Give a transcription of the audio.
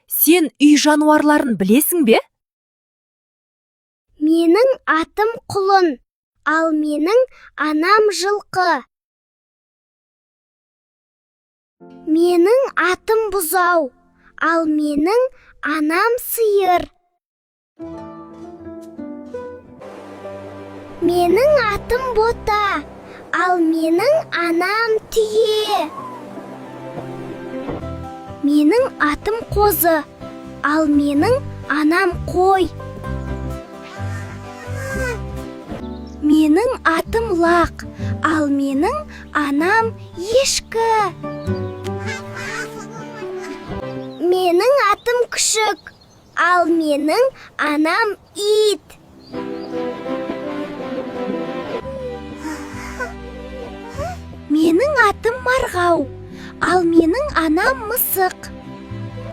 сен үй жануарларын білесің бе? Менің атым құлын, ал менің анам жылқы. Менің атым бұзау, ал менің анам сиыр. Менің атым бота, ал менің анам түйе. Менің атым қозы, ал менің анам қой. Менің атым лақ, ал менің анам ешкі. Менің атым күшік, ал менің анам ит. Менің атым марғау, ал менің анам мысық.